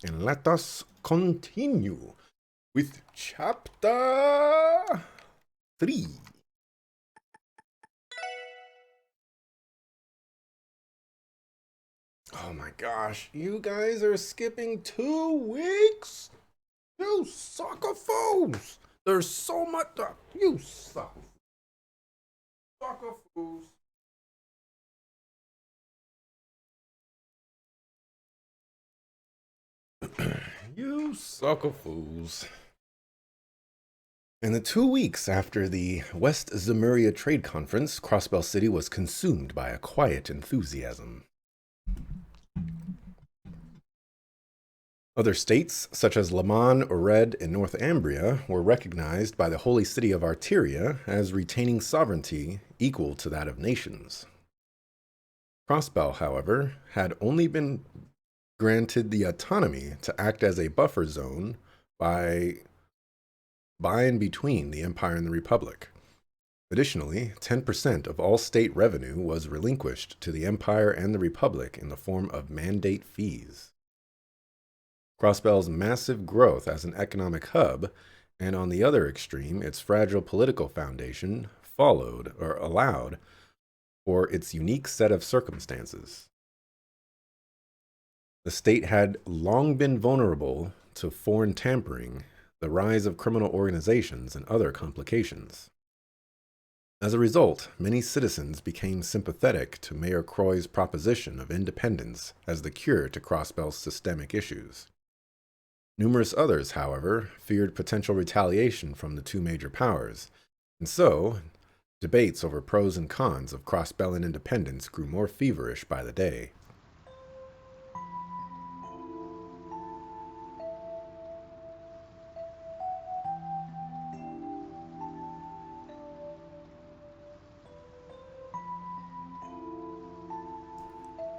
And let us continue with chapter 3. Oh my gosh, you guys are skipping 2 weeks? You sucker fools! There's so much. You sucker fools. You sucker fools. In the 2 weeks after the West Zemuria Trade Conference, Crossbell City was consumed by a quiet enthusiasm. Other states, such as Laman, Ored, and North Ambria, were recognized by the Holy City of Arteria as retaining sovereignty equal to that of nations. Crossbell, however, had only been granted the autonomy to act as a buffer zone by and between the Empire and the Republic. Additionally, 10% of all state revenue was relinquished to the Empire and the Republic in the form of mandate fees. Crossbell's massive growth as an economic hub, and on the other extreme, its fragile political foundation, followed or allowed for its unique set of circumstances. The state had long been vulnerable to foreign tampering, the rise of criminal organizations, and other complications. As a result, many citizens became sympathetic to Mayor Croy's proposition of independence as the cure to Crossbell's systemic issues. Numerous others, however, feared potential retaliation from the two major powers, and so debates over pros and cons of Crossbellian independence grew more feverish by the day.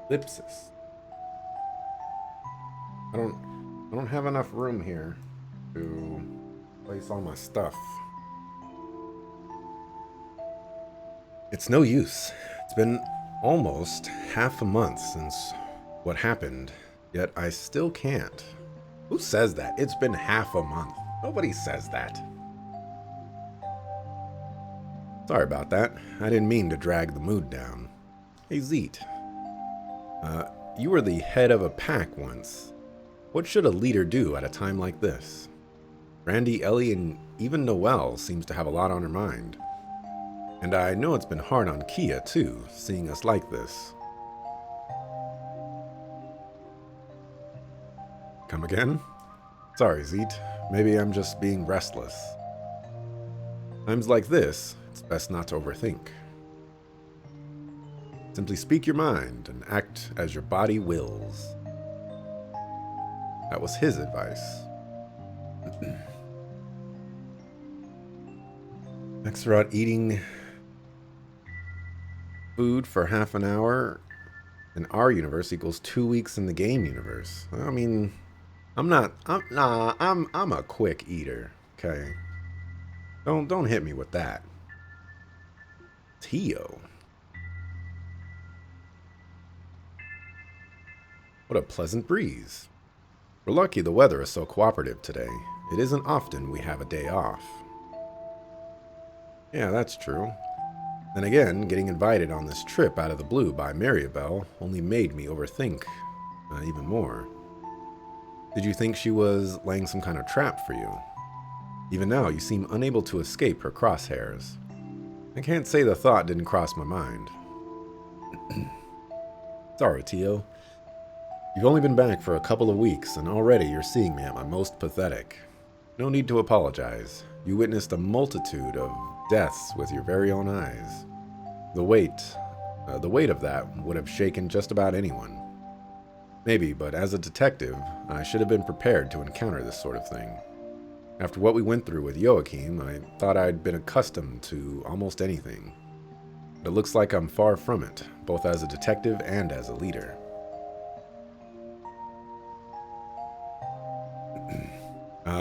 Ellipsis. I don't have enough room here to place all my stuff. It's no use. It's been almost half a month since what happened, yet I still can't. Who says that? It's been half a month. Nobody says that. Sorry about that. I didn't mean to drag the mood down. Hey, Zeet. You were the head of a pack once. What should a leader do at a time like this? Randy, Ellie, and even Noelle seems to have a lot on her mind. And I know it's been hard on Kia, too, seeing us like this. Come again? Sorry, Zeet. Maybe I'm just being restless. Times like this, it's best not to overthink. Simply speak your mind and act as your body wills. That was his advice. Axelrod eating food for half an hour in our universe equals 2 weeks in the game universe. I mean, I'm a quick eater, okay? Don't hit me with that. Tio. What a pleasant breeze. We're lucky the weather is so cooperative today. It isn't often we have a day off. Yeah, that's true. Then again, getting invited on this trip out of the blue by Maribel only made me overthink even more. Did you think she was laying some kind of trap for you? Even now, you seem unable to escape her crosshairs. I can't say the thought didn't cross my mind. Sorry, Tio. You've only been back for a couple of weeks, and already you're seeing me at my most pathetic. No need to apologize. You witnessed a multitude of deaths with your very own eyes. The weight of that would have shaken just about anyone. Maybe, but as a detective, I should have been prepared to encounter this sort of thing. After what we went through with Joachim, I thought I'd been accustomed to almost anything. But it looks like I'm far from it, both as a detective and as a leader.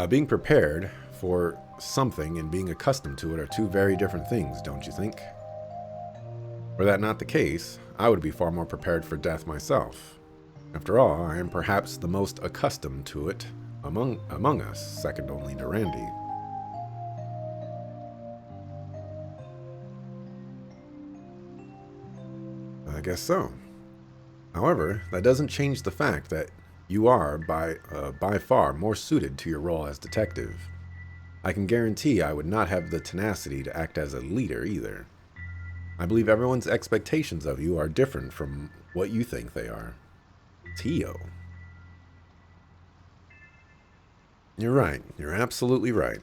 Being prepared for something and being accustomed to it are two very different things, don't you think? Were that not the case, I would be far more prepared for death myself. After all, I am perhaps the most accustomed to it among us, second only to Randy. I guess so. However, that doesn't change the fact that you are by far more suited to your role as detective. I can guarantee I would not have the tenacity to act as a leader either. I believe everyone's expectations of you are different from what you think they are. Tio. You're right. You're absolutely right.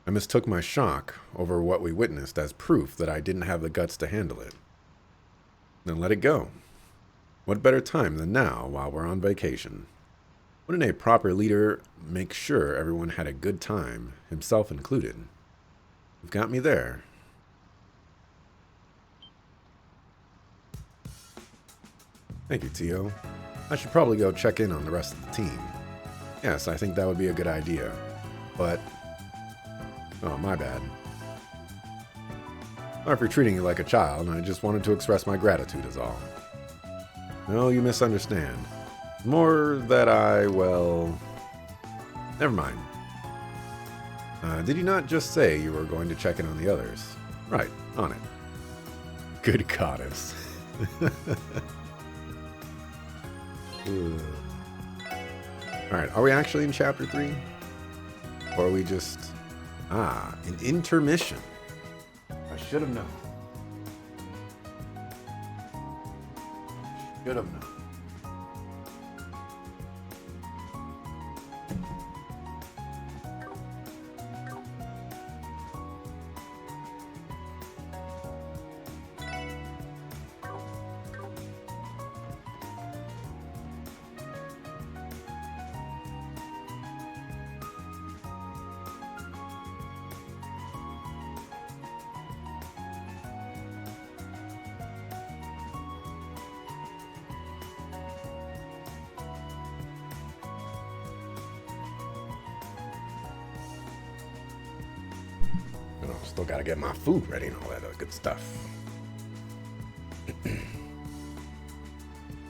I mistook my shock over what we witnessed as proof that I didn't have the guts to handle it. Then let it go. What better time than now while we're on vacation? Wouldn't a proper leader make sure everyone had a good time, himself included? You've got me there. Thank you, Tio. I should probably go check in on the rest of the team. Yes, I think that would be a good idea. But... oh, my bad. Sorry for treating you like a child, and I just wanted to express my gratitude is all. No, you misunderstand. More that well... never mind. Did you not just say you were going to check in on the others? Right, on it. Good goddess. Alright, are we actually in Chapter 3? Or are we just... ah, an intermission. I should have known. Should have known. Still gotta get my food ready and all that other good stuff. Hey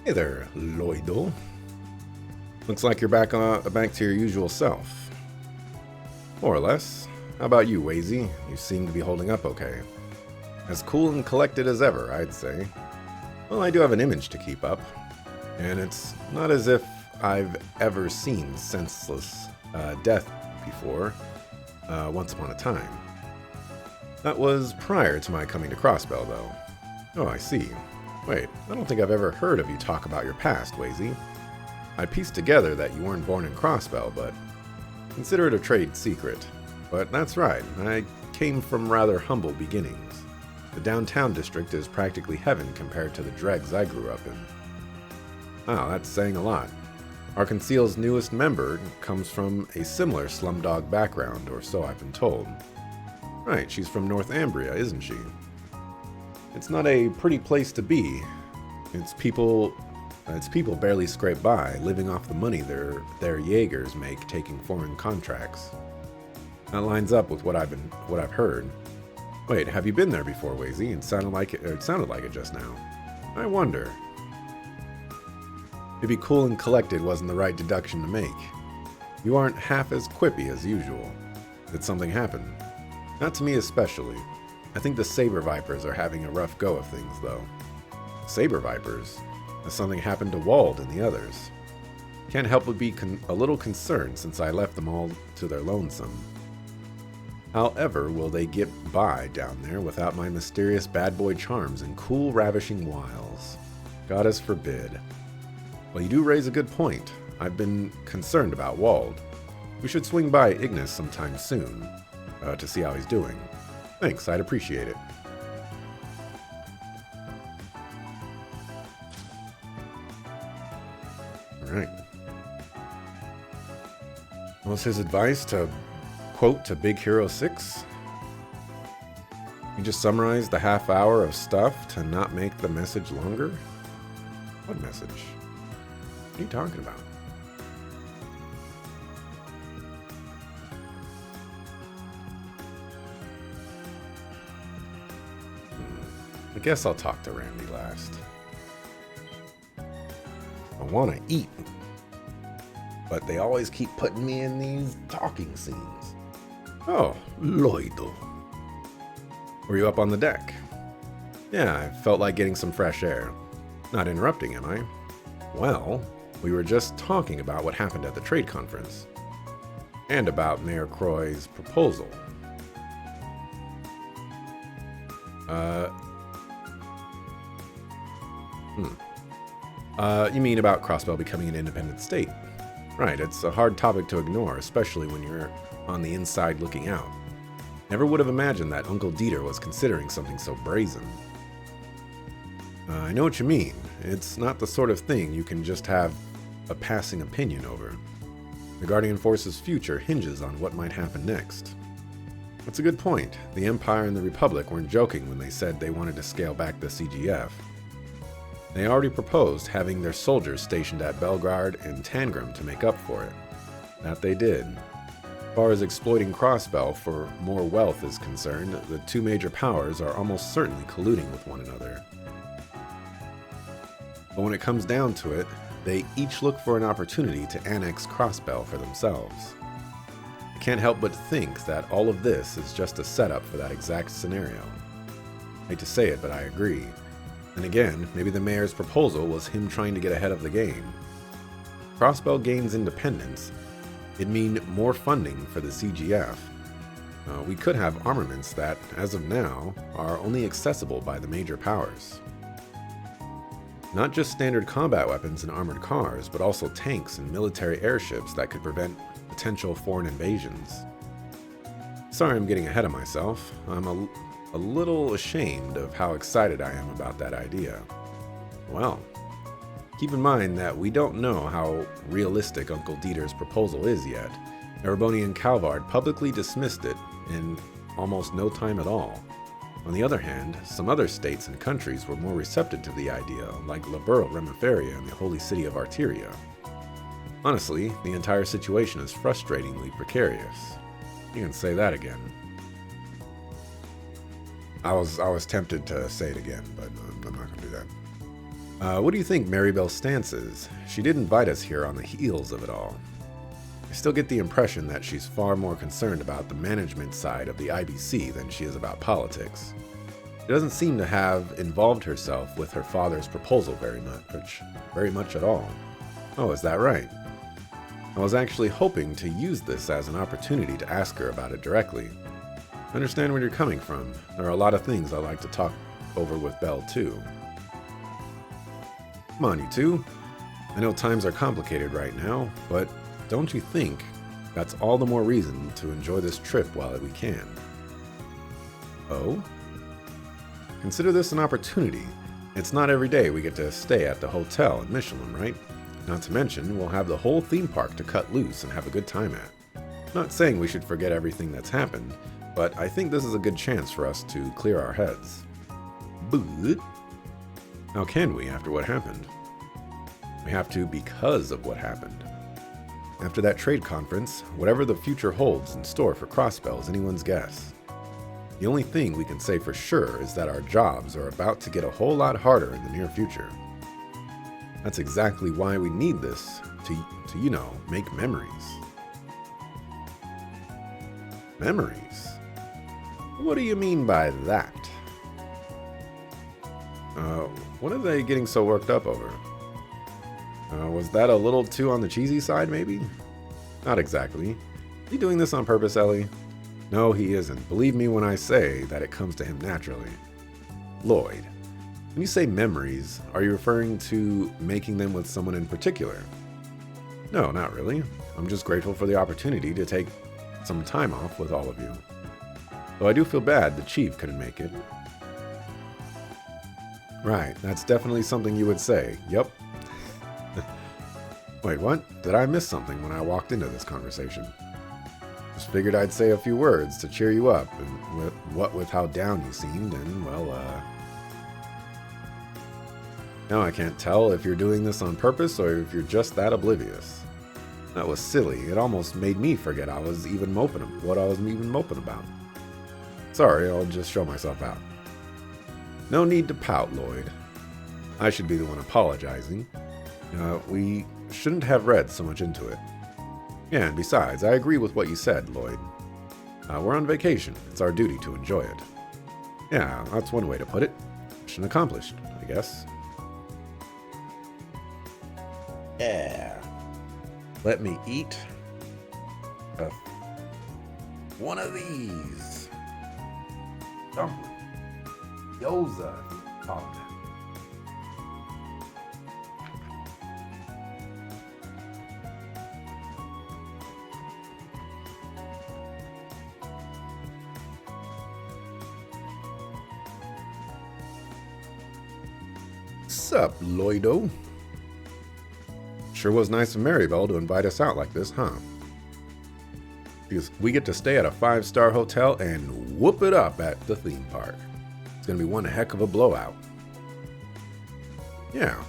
there, Lloydo. Looks like you're back to your usual self. More or less. How about you, Wazy? You seem to be holding up okay. As cool and collected as ever, I'd say. Well, I do have an image to keep up. And it's not as if I've ever seen senseless death before, once upon a time. That was prior to my coming to Crossbell, though. Oh, I see. Wait, I don't think I've ever heard of you talk about your past, Wazy. I pieced together that you weren't born in Crossbell, but consider it a trade secret. But that's right, I came from rather humble beginnings. The downtown district is practically heaven compared to the dregs I grew up in. Wow, that's saying a lot. Our Conceal's newest member comes from a similar slumdog background, or so I've been told. Right, she's from Northumbria, isn't she? It's not a pretty place to be. Its people barely scrape by, living off the money their Jaegers make taking foreign contracts. That lines up with what I've heard. Wait, have you been there before, Wazy? It sounded like it just now. I wonder. Maybe cool and collected wasn't the right deduction to make. You aren't half as quippy as usual. Did something happen? Not to me especially. I think the Saber Vipers are having a rough go of things, though. Saber Vipers? Has something happened to Wald and the others? Can't help but be a little concerned since I left them all to their lonesome. However, will they get by down there without my mysterious bad boy charms and cool, ravishing wiles? Goddess forbid. Well, you do raise a good point. I've been concerned about Wald. We should swing by Ignis sometime soon. To see how he's doing. Thanks, I'd appreciate it. Alright. What's his advice to quote to Big Hero 6? You just summarized the half hour of stuff to not make the message longer? What message? What are you talking about? I guess I'll talk to Randy last. I want to eat, but they always keep putting me in these talking scenes. Oh, Lloydo. Were you up on the deck? Yeah, I felt like getting some fresh air. Not interrupting, am I? Well, we were just talking about what happened at the trade conference. And about Mayor Croy's proposal. You mean about Crossbell becoming an independent state? Right, it's a hard topic to ignore, especially when you're on the inside looking out. Never would have imagined that Uncle Dieter was considering something so brazen. I know what you mean. It's not the sort of thing you can just have a passing opinion over. The Guardian Force's future hinges on what might happen next. That's a good point. The Empire and the Republic weren't joking when they said they wanted to scale back the CGF. They already proposed having their soldiers stationed at Belgrade and Tangram to make up for it. That they did. As far as exploiting Crossbell for more wealth is concerned, the two major powers are almost certainly colluding with one another. But when it comes down to it, they each look for an opportunity to annex Crossbell for themselves. I can't help but think that all of this is just a setup for that exact scenario. I hate to say it, but I agree. And again, maybe the mayor's proposal was him trying to get ahead of the game. Crossbell gains independence. It'd mean more funding for the CGF. We could have armaments that, as of now, are only accessible by the major powers. Not just standard combat weapons and armored cars, but also tanks and military airships that could prevent potential foreign invasions. Sorry I'm getting ahead of myself. I'm a little ashamed of how excited I am about that idea. Well, keep in mind that we don't know how realistic Uncle Dieter's proposal is yet. Ereboni and Calvard publicly dismissed it in almost no time at all. On the other hand, some other states and countries were more receptive to the idea, like Liberal Remiferia and the Holy City of Arteria. Honestly, the entire situation is frustratingly precarious. You can say that again. I was tempted to say it again, but I'm not going to do that. What do you think Maribel's stance is? She did invite us here on the heels of it all. I still get the impression that she's far more concerned about the management side of the IBC than she is about politics. She doesn't seem to have involved herself with her father's proposal very much at all. Oh, is that right? I was actually hoping to use this as an opportunity to ask her about it directly. I understand where you're coming from. There are a lot of things I like to talk over with Belle, too. Come on, you two. I know times are complicated right now, but don't you think that's all the more reason to enjoy this trip while we can? Oh? Consider this an opportunity. It's not every day we get to stay at the hotel in Michelin, right? Not to mention, we'll have the whole theme park to cut loose and have a good time at. Not saying we should forget everything that's happened, but I think this is a good chance for us to clear our heads. But how can we after what happened? We have to because of what happened. After that trade conference, whatever the future holds in store for Crossbell is anyone's guess. The only thing we can say for sure is that our jobs are about to get a whole lot harder in the near future. That's exactly why we need this to make memories. Memories? What do you mean by that? What are they getting so worked up over? Was that a little too on the cheesy side, maybe? Not exactly. You doing this on purpose, Ellie? No, he isn't. Believe me when I say that it comes to him naturally. Lloyd, when you say memories, are you referring to making them with someone in particular? No, not really. I'm just grateful for the opportunity to take some time off with all of you. Though I do feel bad the chief couldn't make it. Right, that's definitely something you would say. Yup. Wait, what? Did I miss something when I walked into this conversation? Just figured I'd say a few words to cheer you up, and with how down you seemed, and now I can't tell if you're doing this on purpose or if you're just that oblivious. That was silly. It almost made me forget what I was even moping about. Sorry, I'll just show myself out. No need to pout, Lloyd. I should be the one apologizing. We shouldn't have read so much into it. Yeah, and besides, I agree with what you said, Lloyd. We're on vacation. It's our duty to enjoy it. Yeah, that's one way to put it. Mission accomplished, I guess. Yeah. Let me eat one of these. Dumpling. Gyoza. Oh. Sup, Lloydo? Sure was nice of Maribel to invite us out like this, huh? Because we get to stay at a 5-star hotel and whoop it up at the theme park. It's gonna be one heck of a blowout. Yeah.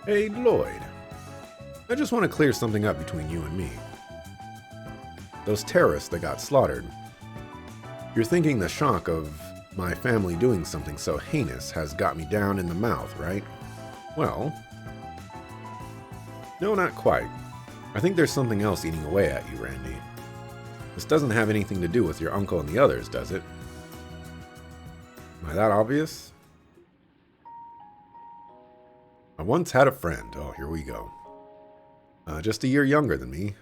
Hey, Lloyd. I just want to clear something up between you and me. Those terrorists that got slaughtered. You're thinking the shock of my family doing something so heinous has got me down in the mouth, right? Well, no, not quite. I think there's something else eating away at you, Randy. This doesn't have anything to do with your uncle and the others, does it? Am I that obvious? I once had a friend. Oh, here we go. Just a year younger than me.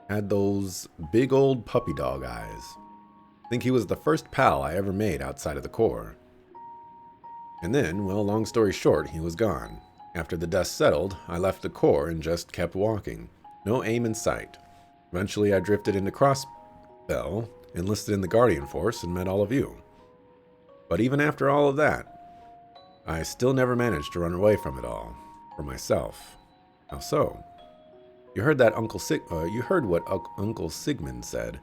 Had those big old puppy dog eyes. Think he was the first pal I ever made outside of the Corps. And then, well, long story short, he was gone. After the dust settled, I left the Corps and just kept walking. No aim in sight. Eventually I drifted into Crossbell, enlisted in the Guardian Force, and met all of you. But even after all of that, I still never managed to run away from it all. For myself. How so? You heard that you heard what Uncle Sigmund said.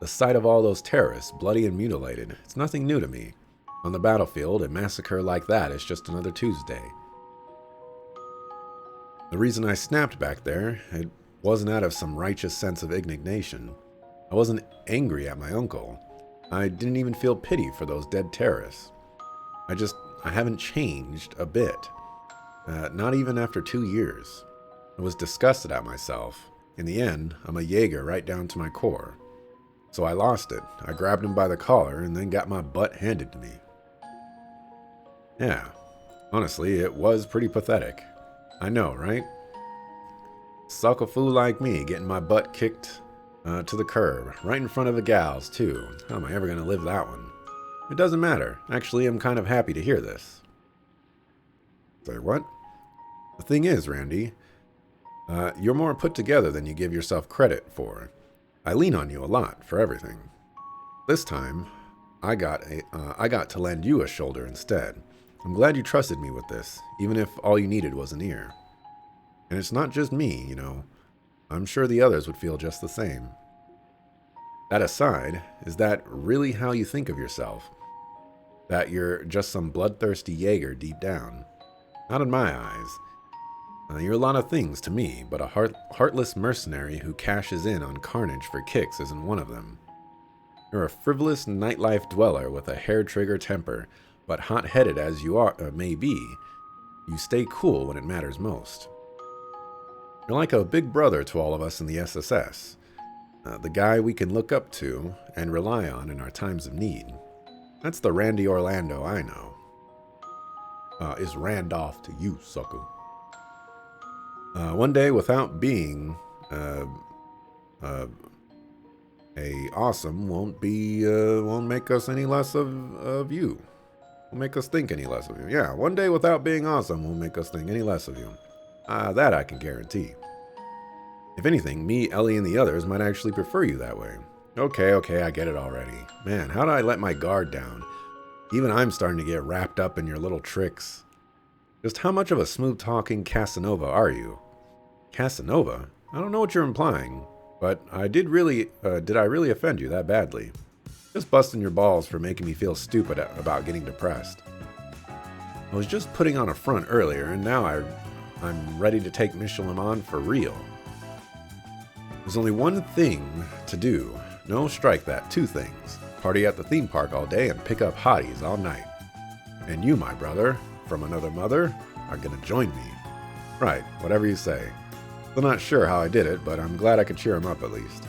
The sight of all those terrorists, bloody and mutilated, it's nothing new to me. On the battlefield, a massacre like that is just another Tuesday. The reason I snapped back there, it wasn't out of some righteous sense of indignation. I wasn't angry at my uncle. I didn't even feel pity for those dead terrorists. I haven't changed a bit. Not even after 2 years. I was disgusted at myself. In the end, I'm a Jaeger right down to my core. So I lost it. I grabbed him by the collar and then got my butt handed to me. Yeah, honestly, it was pretty pathetic. I know, right? Suck a fool like me getting my butt kicked to the curb, right in front of the gals, too. How am I ever going to live that one? It doesn't matter. Actually, I'm kind of happy to hear this. Say what? The thing is, Randy, you're more put together than you give yourself credit for. I lean on you a lot for everything. This time, I got to lend you a shoulder instead. I'm glad you trusted me with this, even if all you needed was an ear. And it's not just me, you know. I'm sure the others would feel just the same. That aside, is that really how you think of yourself? That you're just some bloodthirsty Jaeger deep down? Not in my eyes. You're a lot of things to me, but a heartless mercenary who cashes in on carnage for kicks isn't one of them. You're a frivolous nightlife dweller with a hair-trigger temper, but hot-headed as you may be, you stay cool when it matters most. You're like a big brother to all of us in the SSS, the guy we can look up to and rely on in our times of need. That's the Randy Orlando I know. Is Randolph to you, sucker. One day without being awesome won't make us any less of you. Won't make us think any less of you. Yeah, one day without being awesome won't make us think any less of you. That I can guarantee. If anything, me, Ellie, and the others might actually prefer you that way. Okay, I get it already. Man, how did I let my guard down? Even I'm starting to get wrapped up in your little tricks. Just how much of a smooth-talking Casanova are you? Casanova? I don't know what you're implying, but did I really offend you that badly? Just busting your balls for making me feel stupid about getting depressed. I was just putting on a front earlier, and now I'm ready to take Michelin on for real. There's only one thing to do. No, strike that. 2 things. Party at the theme park all day and pick up hotties all night. And you, my brother, from another mother are gonna join me. Right, whatever you say. Still not sure how I did it, but I'm glad I could cheer him up at least.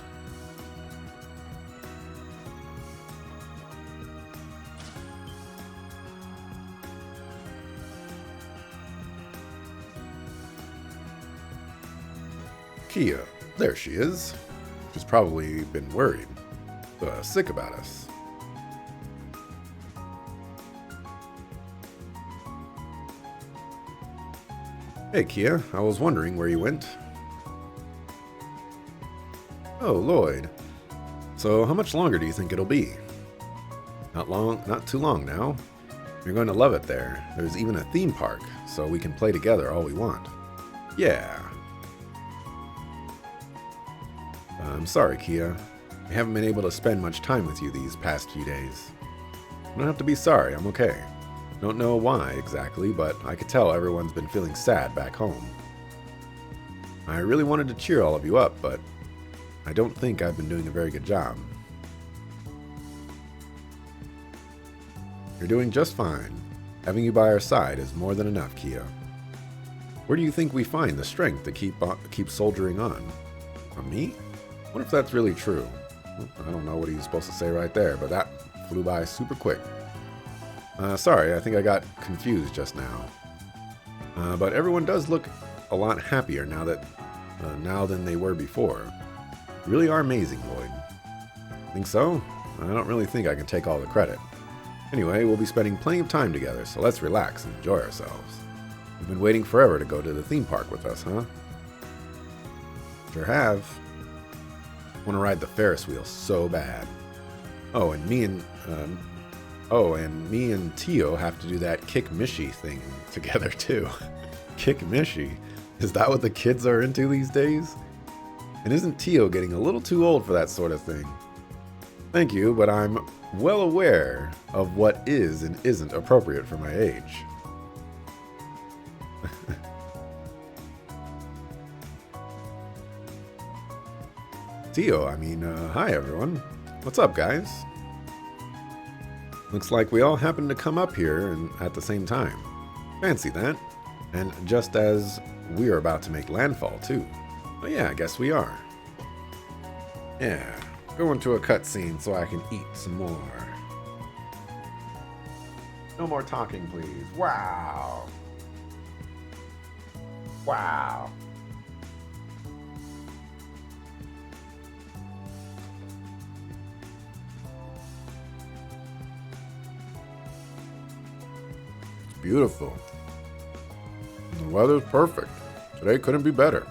Kia, there she is. She's probably been worried, sick about us. Hey Kia, I was wondering where you went. Oh, Lloyd. So how much longer do you think it'll be? Not too long now. You're going to love it there. There's even a theme park, so we can play together all we want. Yeah. I'm sorry, Kia. I haven't been able to spend much time with you these past few days. You don't have to be sorry, I'm okay. Don't know why exactly, but I could tell everyone's been feeling sad back home. I really wanted to cheer all of you up, but I don't think I've been doing a very good job. You're doing just fine. Having you by our side is more than enough, Kia. Where do you think we find the strength to keep soldiering on? From me? What if that's really true? I don't know what he's supposed to say right there, but that flew by super quick. Sorry, I think I got confused just now. But everyone does look a lot happier now than they were before. You really are amazing, Lloyd. Think so? I don't really think I can take all the credit. Anyway, we'll be spending plenty of time together, so let's relax and enjoy ourselves. You've been waiting forever to go to the theme park with us, huh? Sure have. Want to ride the Ferris wheel so bad. Oh, and me and Tio have to do that kick Mishy thing together too. Kick Mishy? Is that what the kids are into these days? And isn't Tio getting a little too old for that sort of thing? Thank you, but I'm well aware of what is and isn't appropriate for my age. Tio, hi everyone. What's up, guys? Looks like we all happened to come up here at the same time. Fancy that. And just as we're about to make landfall, too. Oh yeah, I guess we are. Yeah, go into a cutscene so I can eat some more. No more talking, please. Wow. Wow. Beautiful. The weather's perfect. Today couldn't be better.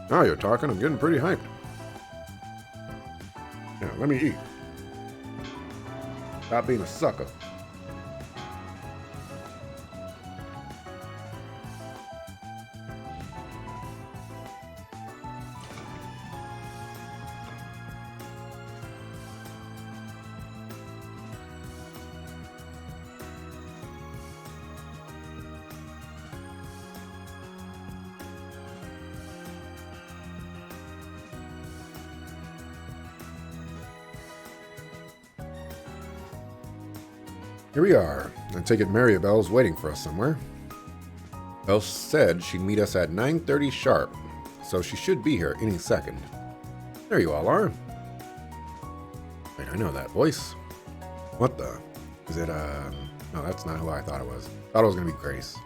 Now you're talking, I'm getting pretty hyped. Yeah, let me eat. Stop being a sucker. Here we are. I take it Maribel's waiting for us somewhere. Belle said she'd meet us at 9:30 sharp, so she should be here any second. There you all are. Wait, I know that voice. What the? Is it, no, that's not who I thought it was. Thought it was gonna be Grace.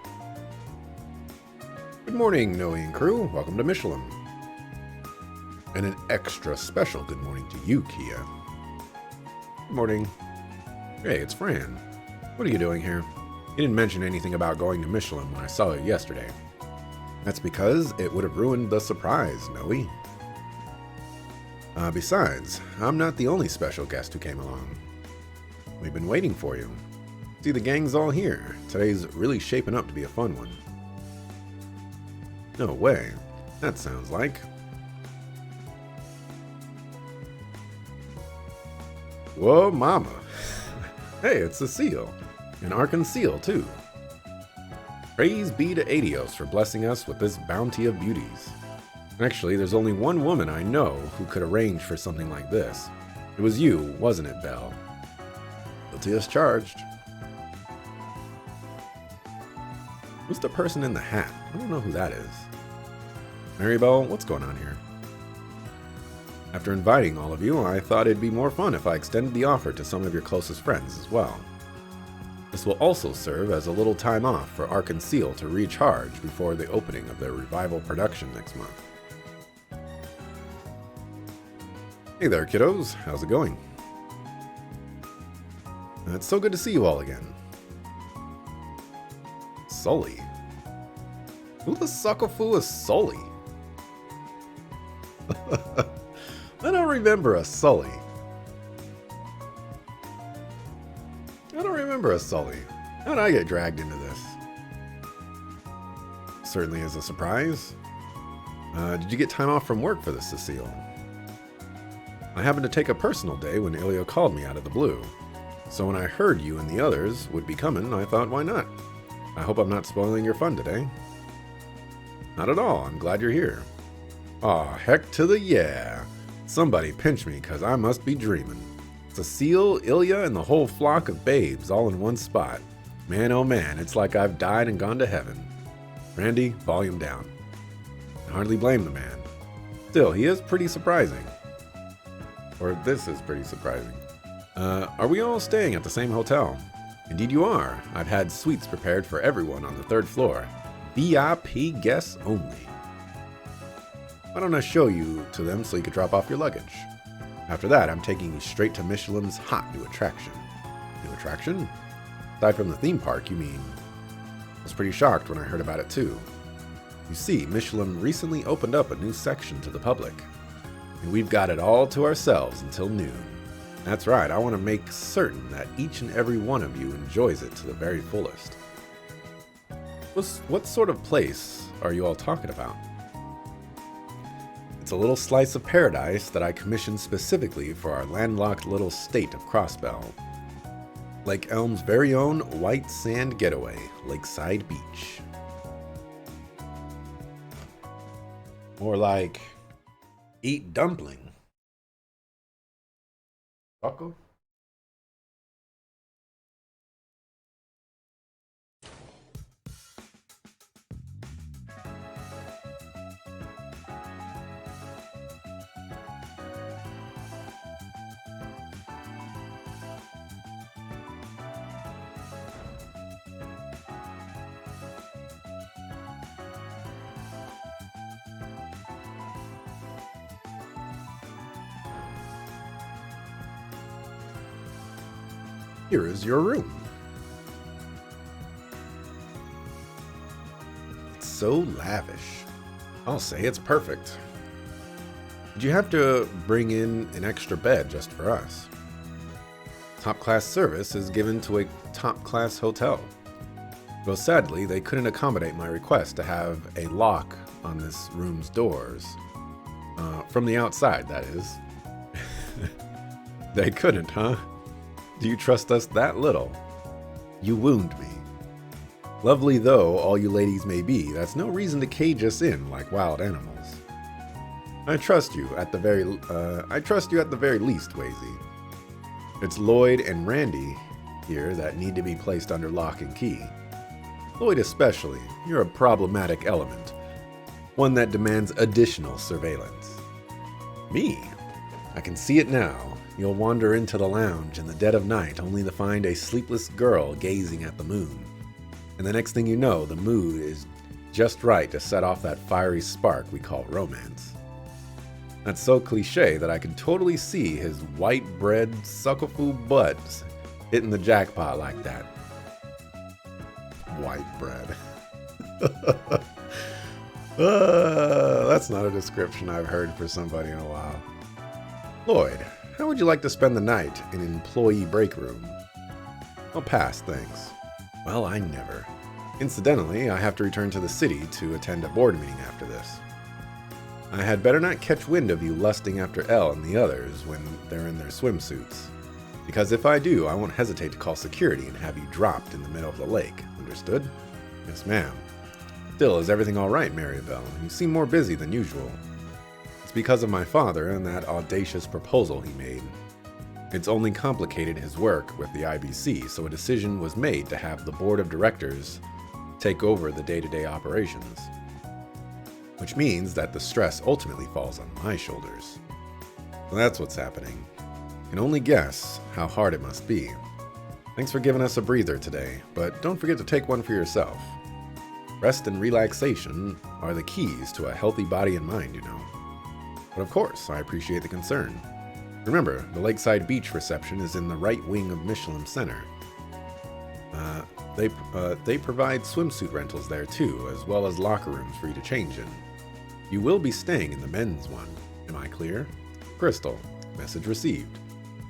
Good morning, Noe and crew. Welcome to Michelin. And an extra special good morning to you, Kia. Good morning. Hey, it's Fran. What are you doing here? You didn't mention anything about going to Michelin when I saw you yesterday. That's because it would have ruined the surprise, Noe. Besides, I'm not the only special guest who came along. We've been waiting for you. See, the gang's all here. Today's really shaping up to be a fun one. No way. That sounds like... Whoa, mama. Hey, it's a seal. An Arkan seal, too. Praise be to Adios for blessing us with this bounty of beauties. Actually, there's only one woman I know who could arrange for something like this. It was you, wasn't it, Belle? Guilty as charged. Who's the person in the hat? I don't know who that is. Maribel, what's going on here? After inviting all of you, I thought it'd be more fun if I extended the offer to some of your closest friends as well. This will also serve as a little time off for Ark and Seal to recharge before the opening of their revival production next month. Hey there, kiddos. How's it going? It's so good to see you all again. Sully? Who the suckafoo is Sully? I don't remember a Sully. How did I get dragged into this? Certainly is a surprise. Did you get time off from work for this, Cecile? I happened to take a personal day when Ilya called me out of the blue. So when I heard you and the others would be coming, I thought, why not? I hope I'm not spoiling your fun today. Not at all. I'm glad you're here. Aw, heck to the yeah. Somebody pinch me, cause I must be dreaming. Cecile, Ilya, and the whole flock of babes all in one spot. Man, oh man, it's like I've died and gone to heaven. Randy, volume down. I hardly blame the man. Still, he is pretty surprising. Or this is pretty surprising. Are we all staying at the same hotel? Indeed you are. I've had suites prepared for everyone on the 3rd floor. VIP guests only. Why don't I show you to them so you could drop off your luggage? After that, I'm taking you straight to Michelin's hot new attraction. New attraction? Aside from the theme park, you mean? I was pretty shocked when I heard about it too. You see, Michelin recently opened up a new section to the public. And we've got it all to ourselves until noon. That's right, I want to make certain that each and every one of you enjoys it to the very fullest. What sort of place are you all talking about? It's a little slice of paradise that I commissioned specifically for our landlocked little state of Crossbell. Lake Elm's very own white sand getaway, Lakeside Beach. More like eat dumpling. Taco? Here is your room. It's so lavish. I'll say it's perfect. Did you have to bring in an extra bed just for us? Top-class service is given to a top-class hotel. Though sadly, they couldn't accommodate my request to have a lock on this room's doors. From the outside, that is. They couldn't, huh? Do you trust us that little? You wound me. Lovely though all you ladies may be, that's no reason to cage us in like wild animals. I trust you at the very least, Wazy. It's Lloyd and Randy here that need to be placed under lock and key. Lloyd especially, you're a problematic element. One that demands additional surveillance. Me? I can see it now. You'll wander into the lounge in the dead of night only to find a sleepless girl gazing at the moon. And the next thing you know, the mood is just right to set off that fiery spark we call romance. That's so cliche that I can totally see his white bread suckafoo butt hitting the jackpot like that. White bread. That's not a description I've heard for somebody in a while. Lloyd, how would you like to spend the night in an employee break room? I'll pass, thanks. Well, I never. Incidentally, I have to return to the city to attend a board meeting after this. I had better not catch wind of you lusting after Elle and the others when they're in their swimsuits. Because if I do, I won't hesitate to call security and have you dropped in the middle of the lake. Understood? Yes, ma'am. Still, is everything all right, Maribel? You seem more busy than usual. It's because of my father and that audacious proposal he made. It's only complicated his work with the IBC, so a decision was made to have the board of directors take over the day-to-day operations. Which means that the stress ultimately falls on my shoulders. So that's what's happening. You can only guess how hard it must be. Thanks for giving us a breather today, but don't forget to take one for yourself. Rest and relaxation are the keys to a healthy body and mind, you know. But of course, I appreciate the concern. Remember, the Lakeside Beach reception is in the right wing of Michelin Center. They provide swimsuit rentals there too, as well as locker rooms for you to change in. You will be staying in the men's one. Am I clear? Crystal. Message received.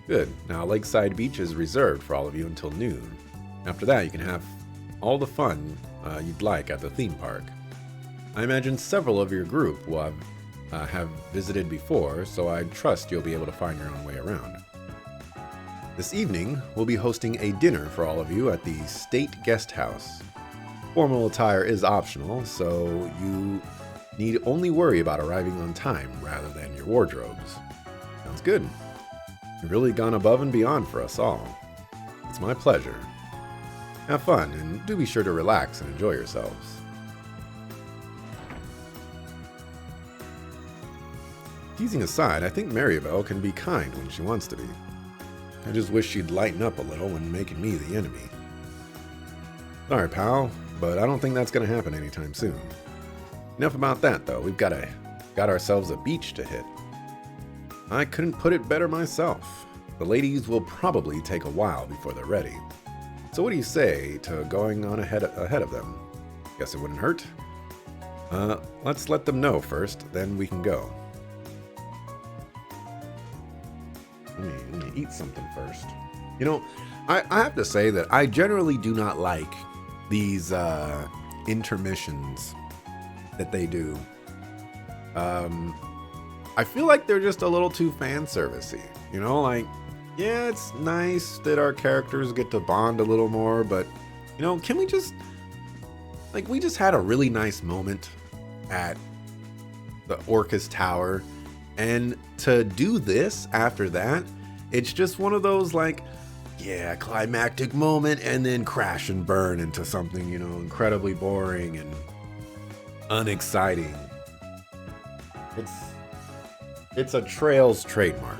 Good. Now Lakeside Beach is reserved for all of you until noon. After that, you can have all the fun you'd like at the theme park. I imagine several of your group will have visited before, so I trust you'll be able to find your own way around. This evening, we'll be hosting a dinner for all of you at the State Guest House. Formal attire is optional, so you need only worry about arriving on time rather than your wardrobes. Sounds good. You've really gone above and beyond for us all. It's my pleasure. Have fun, and do be sure to relax and enjoy yourselves. Teasing aside, I think Maribel can be kind when she wants to be. I just wish she'd lighten up a little when making me the enemy. Sorry, pal, but I don't think that's going to happen anytime soon. Enough about that, though. We've got ourselves a beach to hit. I couldn't put it better myself. The ladies will probably take a while before they're ready. So what do you say to going on ahead of them? Guess it wouldn't hurt. Let's let them know first, then we can go. Let me eat something first. You know, I have to say that I generally do not like these intermissions that they do. I feel like they're just a little too fan servicey. You know, like, yeah, it's nice that our characters get to bond a little more, but, you know, can we just, like, we just had a really nice moment at the Orcus Tower, and to do this after that, it's just one of those, like, yeah, climactic moment, and then crash and burn into something, you know, incredibly boring and unexciting. It's a Trails trademark.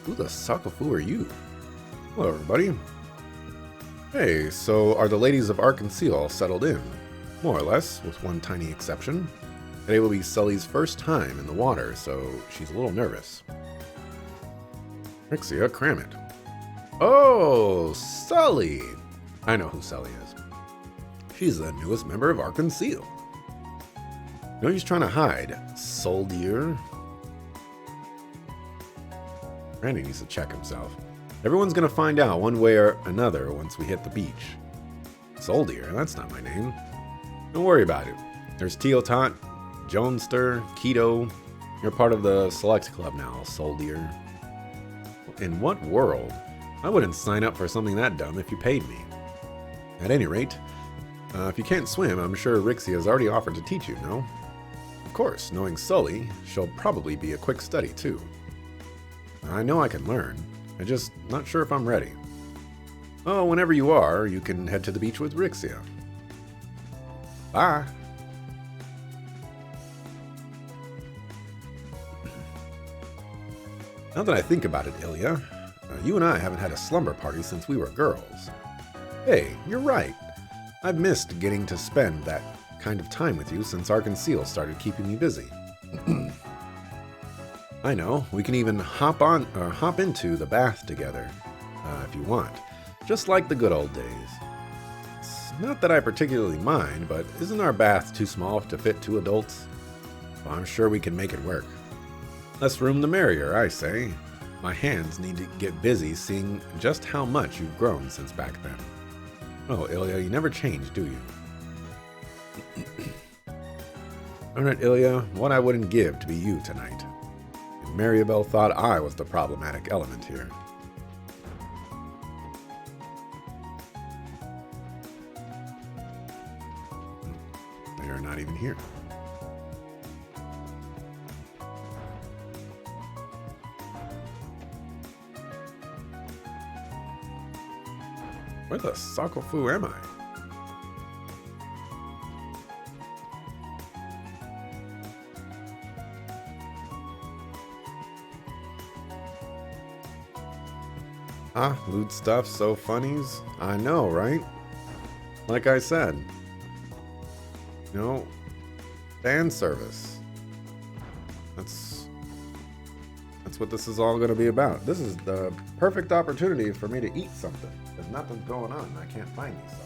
Who the suckafoo are you? Hello, everybody. Hey, so are the ladies of Arkansas all settled in? More or less, with one tiny exception. Today will be Sully's first time in the water, so she's a little nervous. Rixia, cram it. Oh, Sully! I know who Sully is. She's the newest member of Arkansas. No use trying to hide, soldier. Randy needs to check himself. Everyone's gonna find out one way or another once we hit the beach. Soldier, that's not my name. Don't worry about it. There's Teotot, Jonester, Keto. You're part of the select club now, Soldier. In what world? I wouldn't sign up for something that dumb if you paid me. At any rate, if you can't swim, I'm sure Rixia has already offered to teach you, no? Of course, knowing Sully, she'll probably be a quick study too. I know I can learn. I'm just not sure if I'm ready. Oh, whenever you are, you can head to the beach with Rixia. Bye. Now that I think about it, Ilya, you and I haven't had a slumber party since we were girls. Hey, you're right. I've missed getting to spend that kind of time with you since Arkansas started keeping me busy. I know, we can even hop into the bath together, if you want, just like the good old days. Not that I particularly mind, but isn't our bath too small to fit two adults? Well, I'm sure we can make it work. Less room the merrier, I say. My hands need to get busy seeing just how much you've grown since back then. Oh, Ilya, you never change, do you? Alright, Ilya, what I wouldn't give to be you tonight. And Maribel thought I was the problematic element here. They are not even here. Where the Sakofu am I? Ah, loot stuff, so funnies. I know, right? Like I said. You know, fan service. That's what this is all going to be about. This is the perfect opportunity for me to eat something. There's nothing going on. I can't find these stuff.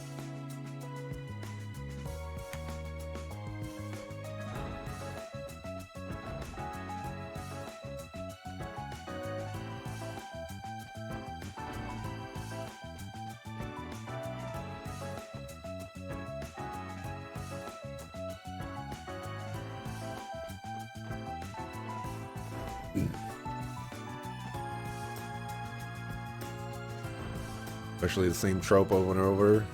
Especially the same trope over and over.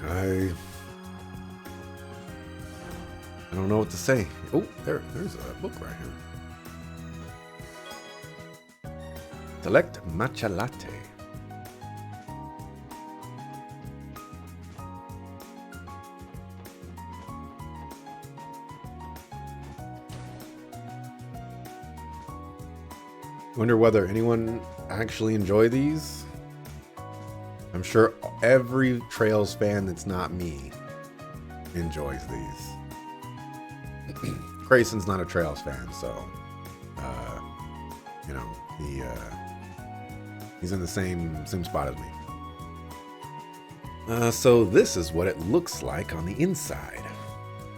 I don't know what to say. Oh, there's a book right here. Select matcha latte. Wonder whether anyone actually enjoy these. I'm sure every Trails fan that's not me enjoys these. Grayson's not a Trails fan, so you know, he's in the same spot as me. So this is what it looks like on the inside.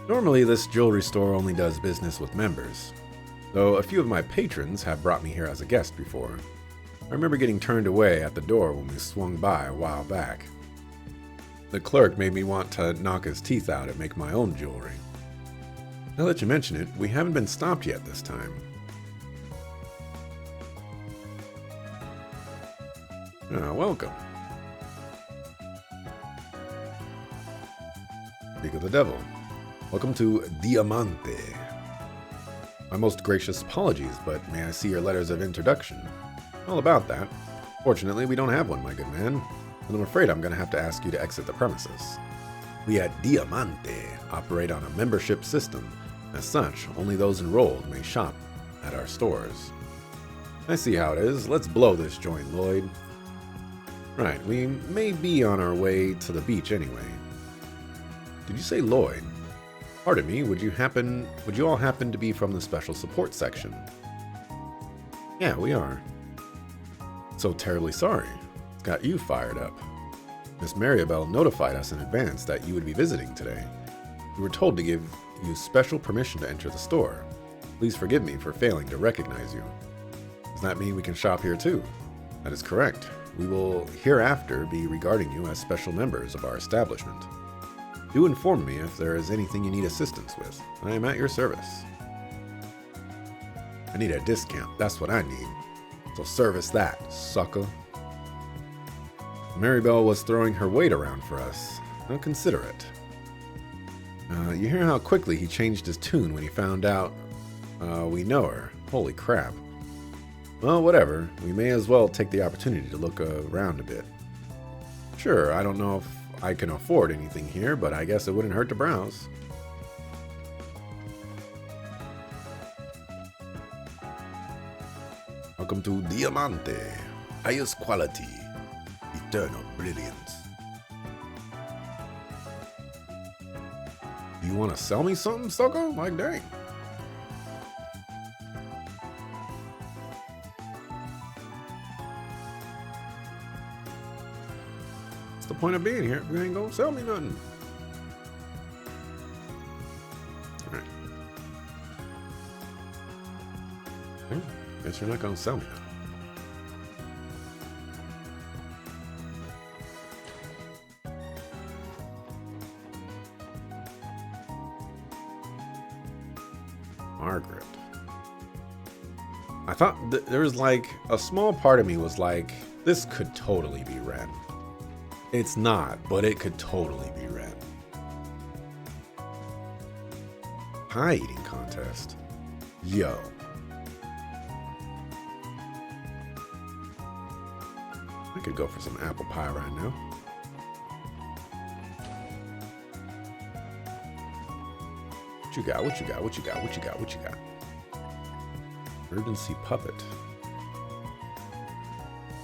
Normally this jewelry store only does business with members, though a few of my patrons have brought me here as a guest before. I remember getting turned away at the door when we swung by a while back. The clerk made me want to knock his teeth out and make my own jewelry. Now that you mention it, we haven't been stopped yet this time. Welcome. Speak of the devil. Welcome to Diamante. My most gracious apologies, but may I see your letters of introduction? All about that. Fortunately, we don't have one, my good man, and I'm afraid I'm going to have to ask you to exit the premises. We at Diamante operate on a membership system. As such, only those enrolled may shop at our stores. I see how it is. Let's blow this joint, Lloyd. Right, we may be on our way to the beach anyway. Did you say Lloyd? Pardon me, would you all happen to be from the special support section? Yeah, we are. So terribly sorry. It's got you fired up. Miss Maribel notified us in advance that you would be visiting today. We were told to give you special permission to enter the store. Please forgive me for failing to recognize you. Does that mean we can shop here too? That is correct. We will hereafter be regarding you as special members of our establishment. Do inform me if there is anything you need assistance with. I am at your service. I need a discount. That's what I need. So service that, sucker. Maribel was throwing her weight around for us. Now consider it. You hear how quickly he changed his tune when he found out we know her. Holy crap. Well, whatever. We may as well take the opportunity to look around a bit. Sure, I don't know if I can afford anything here, but I guess it wouldn't hurt to browse. Welcome to Diamante. Highest quality. Eternal brilliance. Do you want to sell me something, sucker? Like, dang. What's the point of being here if you ain't gonna sell me nothing? Alright. Okay. Guess you're not gonna sell me nothing. Margaret. I thought there was like a small part of me was like, this could totally be Ren. It's not, but it could totally be red. Pie eating contest. Yo. I could go for some apple pie right now. What you got? What you got? What you got? What you got? What you got? Urgency puppet.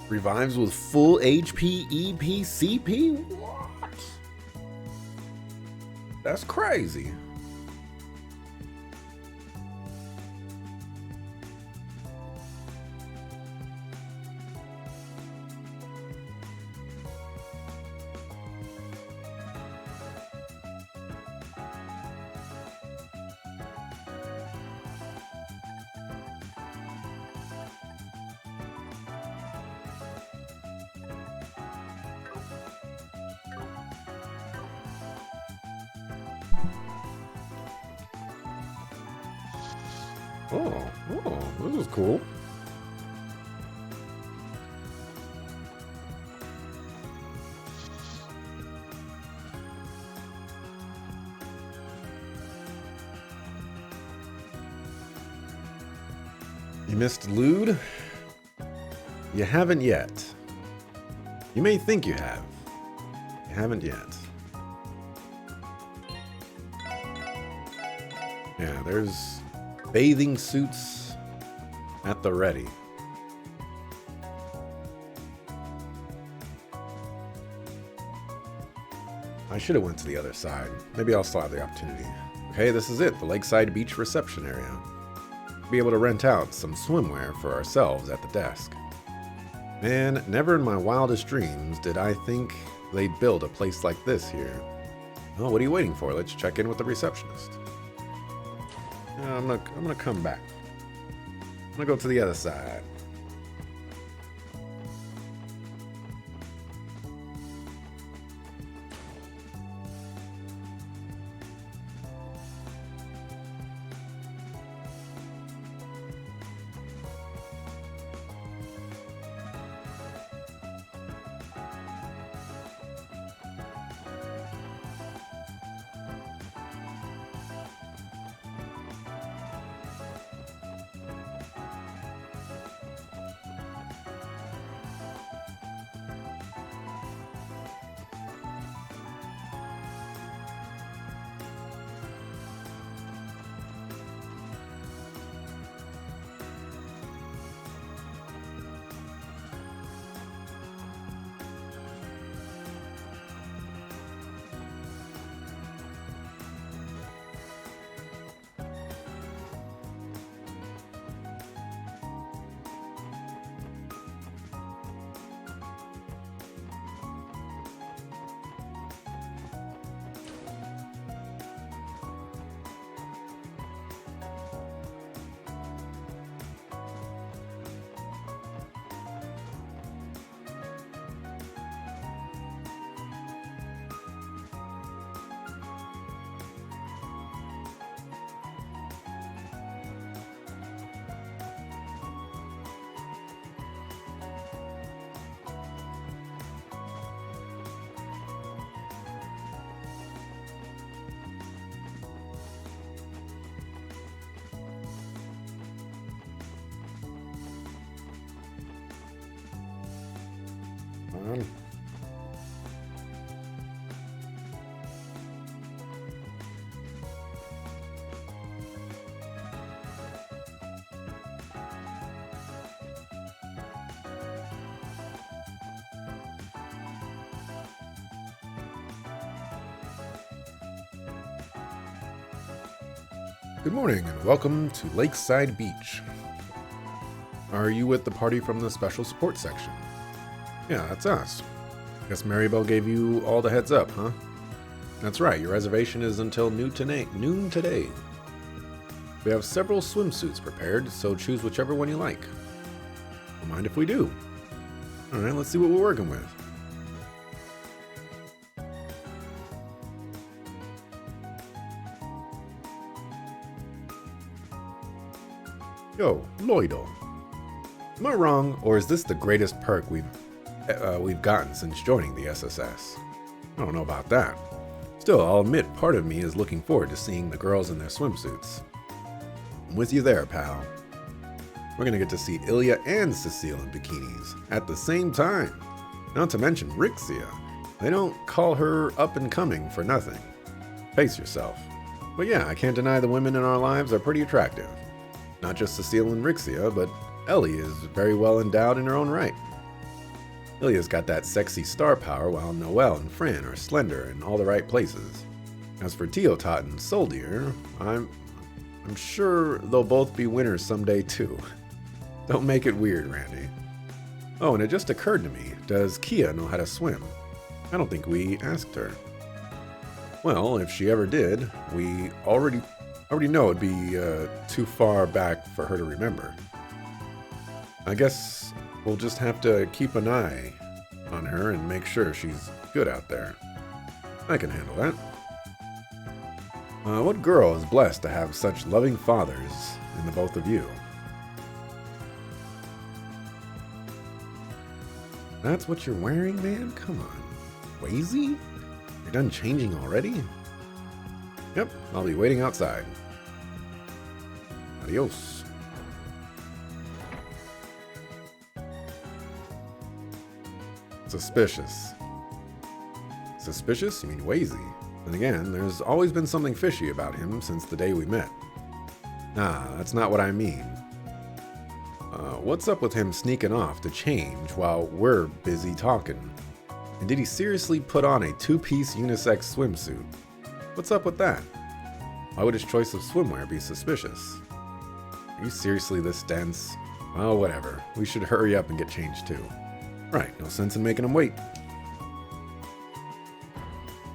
Revives with full HP, EP, CP? What? That's crazy. Oh, this is cool. You missed lewd? You haven't yet. You may think you have. You haven't yet. Yeah, there's bathing suits at the ready. I should have went to the other side. Maybe I'll still have the opportunity. Okay, this is it, the Lakeside Beach reception area. Be able to rent out some swimwear for ourselves at the desk. Man, never in my wildest dreams did I think they'd build a place like this here. Well, what are you waiting for? Let's check in with the receptionist. I'm gonna come back. I'm gonna go to the other side. On. Good morning and welcome to Lakeside Beach. Are you with the party from the special support section? Yeah, that's us. Guess Maribel gave you all the heads up, huh? That's right, your reservation is until noon today. We have several swimsuits prepared, so choose whichever one you like. Don't mind if we do. Alright, let's see what we're working with. Yo, Lloydo. Am I wrong, or is this the greatest perk we've we've gotten since joining the SSS. I don't know about that. Still, I'll admit part of me is looking forward to seeing the girls in their swimsuits. I'm with you there, pal. We're gonna get to see Ilya and Cecile in bikinis at the same time. Not to mention Rixia. They don't call her up and coming for nothing. Pace yourself. But yeah, I can't deny the women in our lives are pretty attractive. Not just Cecile and Rixia, but Ellie is very well endowed in her own right. Ilya's got that sexy star power, while Noelle and Fran are slender in all the right places. As for Teotot and Soldier, I'm sure they'll both be winners someday too. Don't make it weird, Randy. Oh, and it just occurred to me, does Kia know how to swim? I don't think we asked her. Well, if she ever did, we already know it'd be too far back for her to remember. I guess we'll just have to keep an eye on her and make sure she's good out there. I can handle that. What girl is blessed to have such loving fathers in the both of you? That's what you're wearing, man? Come on. Wazy? You're done changing already? Yep, I'll be waiting outside. Adios. Suspicious. Suspicious? You mean Wazy? Then again, there's always been something fishy about him since the day we met. Nah, that's not what I mean. What's up with him sneaking off to change while we're busy talking? And did he seriously put on a two-piece unisex swimsuit? What's up with that? Why would his choice of swimwear be suspicious? Are you seriously this dense? Well, whatever. We should hurry up and get changed too. Right, no sense in making him wait.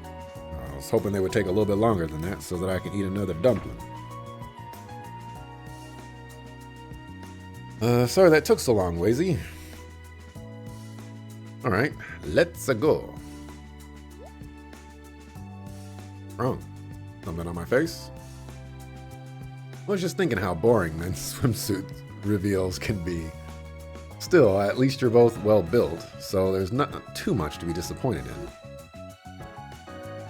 I was hoping they would take a little bit longer than that so that I can eat another dumpling. Sorry that took so long, Wazy. Alright, let's go. Wrong. Something on my face? I was just thinking how boring men's swimsuit reveals can be. Still, at least you're both well built, so there's not too much to be disappointed in.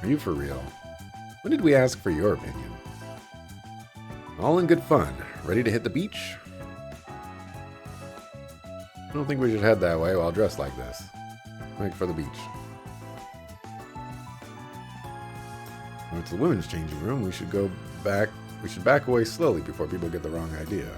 Are you for real? When did we ask for your opinion? All in good fun. Ready to hit the beach? I don't think we should head that way while dressed like this. Make for the beach. When it's the women's changing room, we should back away slowly before people get the wrong idea.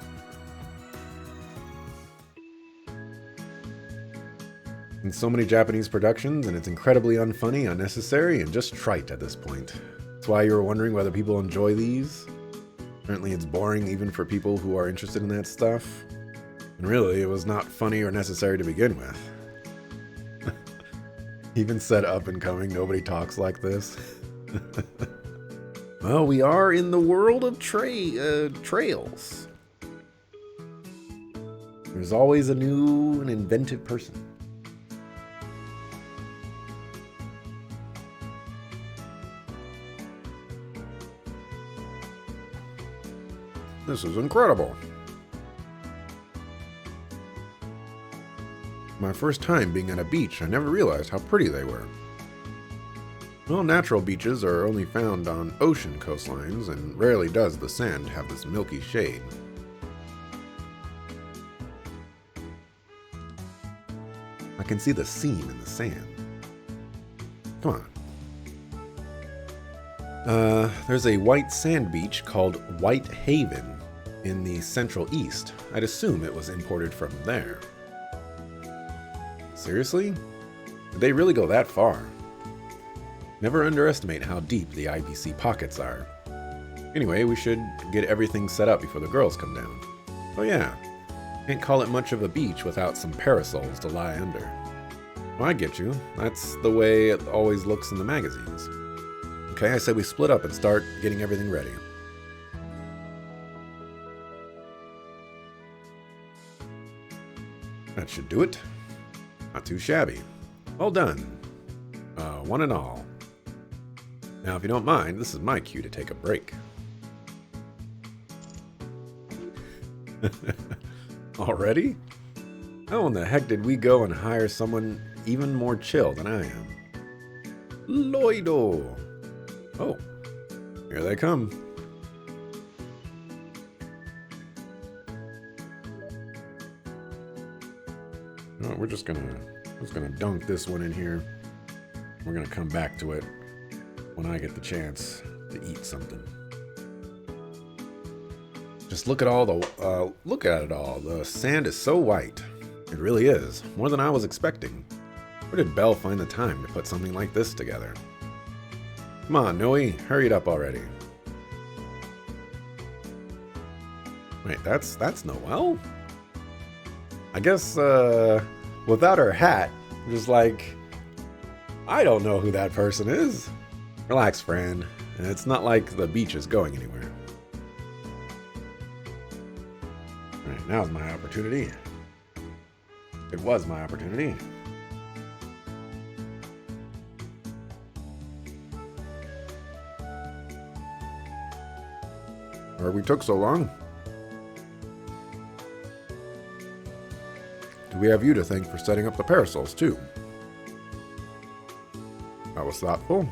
In so many Japanese productions, and it's incredibly unfunny, unnecessary, and just trite at this point. That's why you were wondering whether people enjoy these. Apparently it's boring even for people who are interested in that stuff. And really, it was not funny or necessary to begin with. Even said up and coming, nobody talks like this. Well, we are in the world of trails. There's always a new and inventive person. This is incredible. My first time being on a beach, I never realized how pretty they were. Well, natural beaches are only found on ocean coastlines, and rarely does the sand have this milky shade. I can see the seam in the sand. Come on. There's a white sand beach called White Haven in the Central East. I'd assume it was imported from there. Seriously? Did they really go that far? Never underestimate how deep the IBC pockets are. Anyway, we should get everything set up before the girls come down. Oh yeah, can't call it much of a beach without some parasols to lie under. Well, I get you. That's the way it always looks in the magazines. Okay, I said we split up and start getting everything ready. That should do it. Not too shabby. Well done. One and all. Now, if you don't mind, this is my cue to take a break. Already? How in the heck did we go and hire someone even more chill than I am? Lloydo! Oh, here they come. Oh, we're just gonna dunk this one in here. We're gonna come back to it when I get the chance to eat something. Just look at look at it all. The sand is so white. It really is, more than I was expecting. Where did Belle find the time to put something like this together? Come on, Noe, hurry it up already. Wait, that's Noelle? I guess, without her hat, just like, I don't know who that person is. Relax, friend. It's not like the beach is going anywhere. Alright, now's my opportunity. It was my opportunity. Or we took so long. Do we have you to thank for setting up the parasols, too? That was thoughtful.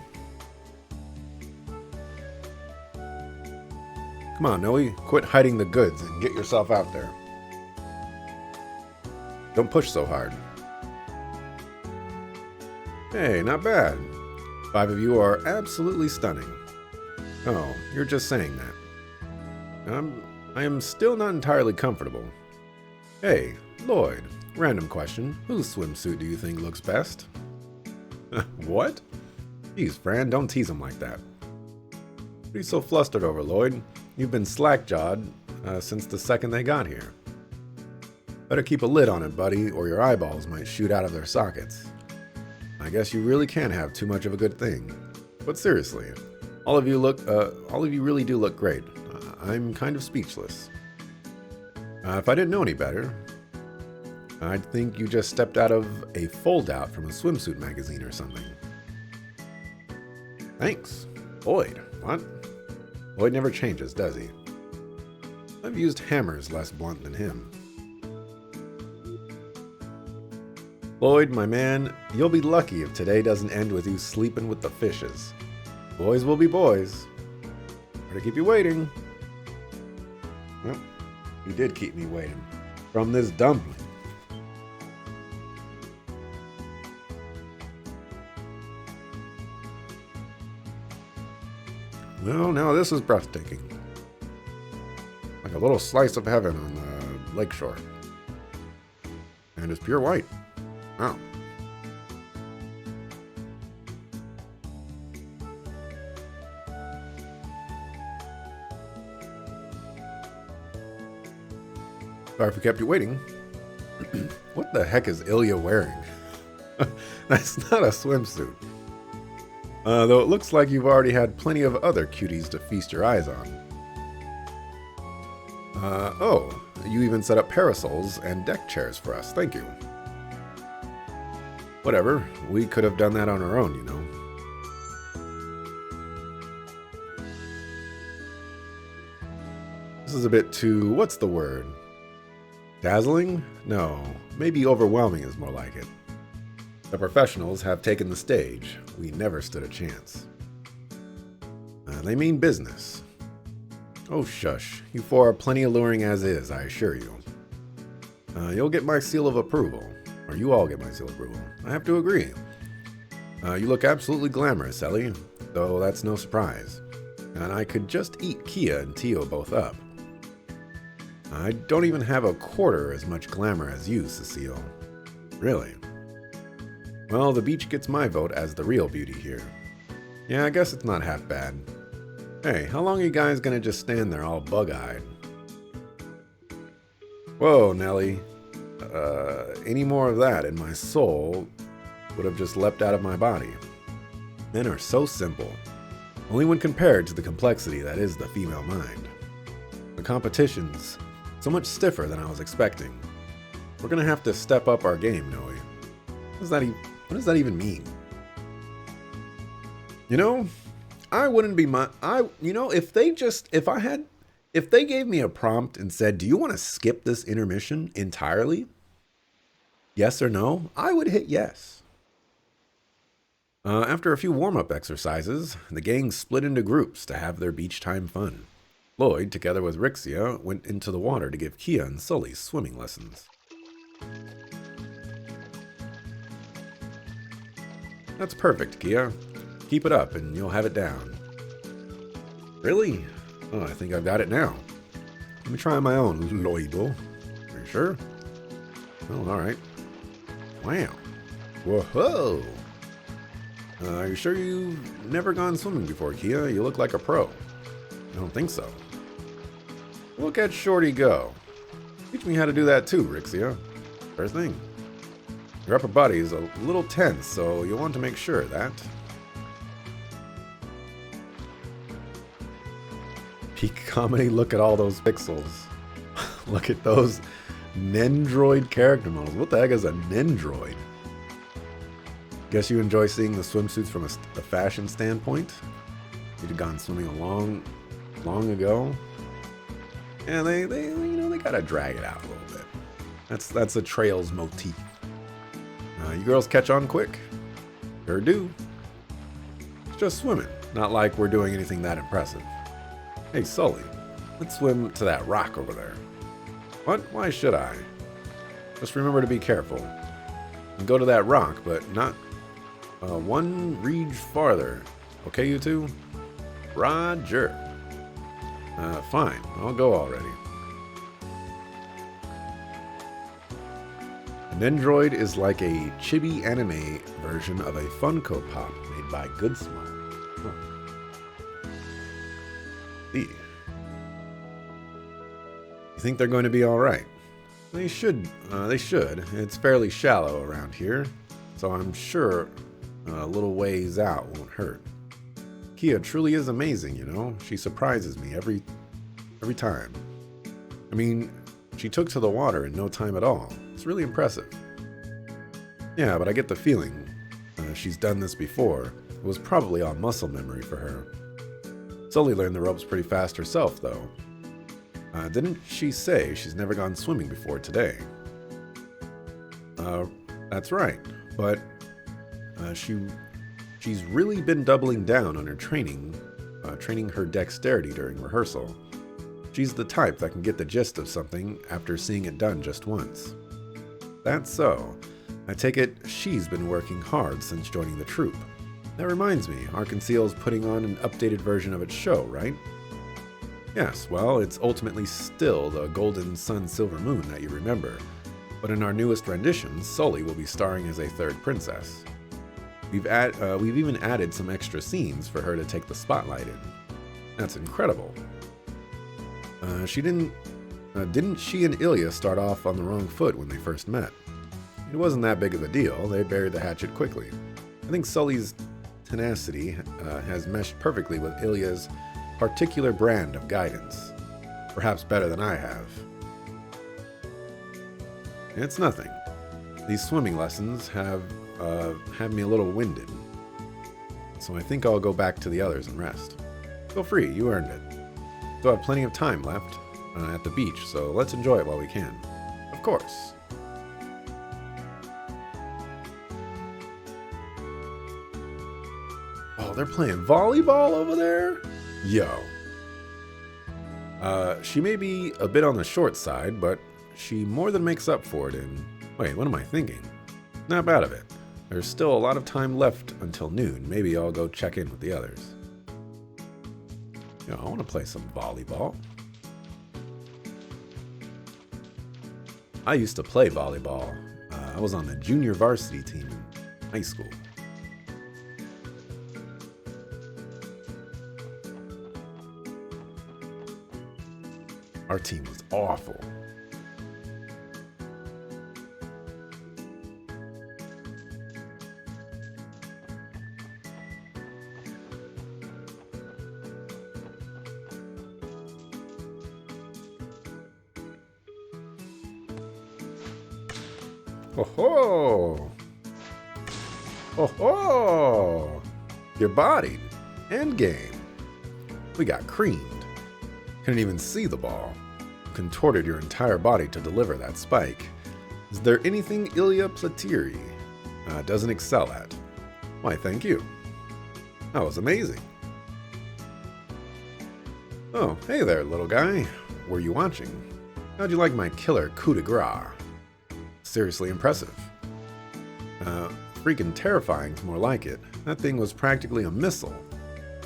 Come on, Noe. Quit hiding the goods and get yourself out there. Don't push so hard. Hey, not bad. 5 of you are absolutely stunning. Oh, you're just saying that. I am still not entirely comfortable. Hey, Lloyd, random question. Whose swimsuit do you think looks best? What? Jeez, Fran, don't tease him like that. What are you so flustered over, Lloyd? You've been slack-jawed since the second they got here. Better keep a lid on it, buddy, or your eyeballs might shoot out of their sockets. I guess you really can't have too much of a good thing. But seriously, all of you really do look great. I'm kind of speechless. If I didn't know any better, I'd think you just stepped out of a fold-out from a swimsuit magazine or something. Thanks. Lloyd. What? Lloyd never changes, does he? I've used hammers less blunt than him. Lloyd, my man, you'll be lucky if today doesn't end with you sleeping with the fishes. Boys will be boys. Better keep you waiting. Well, you did keep me waiting. From this dumpling. Well, now this is breathtaking. Like a little slice of heaven on the lakeshore. And it's pure white. Wow. Sorry if we kept you waiting. What the heck is Ilya wearing? That's not a swimsuit. Though it looks like you've already had plenty of other cuties to feast your eyes on. Oh, you even set up parasols and deck chairs for us. Thank you. Whatever, we could have done that on our own, you know. This is a bit too, what's the word? Dazzling? No, maybe overwhelming is more like it. The professionals have taken the stage. We never stood a chance. They mean business. Oh, shush. You four are plenty alluring as is, I assure you. You'll get my seal of approval. Or you all get my seal of approval. I have to agree. You look absolutely glamorous, Ellie. Though that's no surprise. And I could just eat Kia and Tio both up. I don't even have a quarter as much glamour as you, Cecile. Really. Well, the beach gets my vote as the real beauty here. Yeah, I guess it's not half bad. Hey, how long are you guys gonna just stand there all bug-eyed? Whoa, Nelly. Any more of that and my soul would have just leapt out of my body. Men are so simple, only when compared to the complexity that is the female mind. The competition's so much stiffer than I was expecting. We're gonna have to step up our game, Noe. What does that even mean? You know, I wouldn't be if they gave me a prompt and said, do you want to skip this intermission entirely? Yes or no? I would hit yes. After a few warm-up exercises, the gang split into groups to have their beach time fun. Lloyd, together with Rixia, went into the water to give Kia and Sully swimming lessons. That's perfect, Kia. Keep it up and you'll have it down. Really? Oh, I think I've got it now. Let me try my own, Lloydo. Are you sure? Oh, alright. Wow. Whoa! Are you sure you've never gone swimming before, Kia? You look like a pro. I don't think so. Look at Shorty go. Teach me how to do that too, Rixia. First thing. Your upper body is a little tense, so you'll want to make sure of that. Peak comedy, look at all those pixels. Look at those Nendroid character models. What the heck is a Nendroid? Guess you enjoy seeing the swimsuits from a fashion standpoint? You'd have gone swimming long ago. Yeah, they gotta drag it out a little bit. That's a trails motif. You girls catch on quick? Sure do. It's just swimming, not like we're doing anything that impressive. Hey, Sully, let's swim to that rock over there. What? Why should I? Just remember to be careful. And go to that rock, but not one reed farther. Okay, you two? Roger. Fine. I'll go already. An Nendroid is like a chibi anime version of a Funko Pop made by Good Smart. Huh. You think they're going to be alright? They should. It's fairly shallow around here, so I'm sure a little ways out won't hurt. Kia truly is amazing, you know. She surprises me every time. I mean, she took to the water in no time at all. It's really impressive. Yeah, but I get the feeling she's done this before. It was probably all muscle memory for her. Sully learned the ropes pretty fast herself, though. Didn't she say she's never gone swimming before today? That's right, but she's really been doubling down on her training her dexterity during rehearsal. She's the type that can get the gist of something after seeing it done just once. That's so. I take it she's been working hard since joining the troupe. That reminds me, Ark-and-Ciel's putting on an updated version of its show, right? Yes, well, it's ultimately still the Golden Sun Silver Moon that you remember, but in our newest rendition, Sully will be starring as a third princess. We've even added some extra scenes for her to take the spotlight in. That's incredible. Didn't she and Ilya start off on the wrong foot when they first met? It wasn't that big of a deal. They buried the hatchet quickly. I think Sully's tenacity has meshed perfectly with Ilya's particular brand of guidance. Perhaps better than I have. It's nothing. These swimming lessons have me a little winded. So I think I'll go back to the others and rest. Feel free, you earned it. Still have plenty of time left at the beach, so let's enjoy it while we can. Of course. Oh, they're playing volleyball over there? Yo. She may be a bit on the short side, but she more than makes up for it in... Wait, what am I thinking? Snap out of it. There's still a lot of time left until noon. Maybe I'll go check in with the others. Yo, I want to play some volleyball. I used to play volleyball. I was on the junior varsity team in high school. Our team was awful. Oh-ho! Oh-ho! You're bodied. End game. We got creamed. Couldn't even see the ball. Contorted your entire body to deliver that spike. Is there anything Ilya Platiri doesn't excel at? Why, thank you. That was amazing. Oh, hey there, little guy. Were you watching? How'd you like my killer coup de grace? Seriously impressive. Freaking terrifying's more like it. That thing was practically a missile.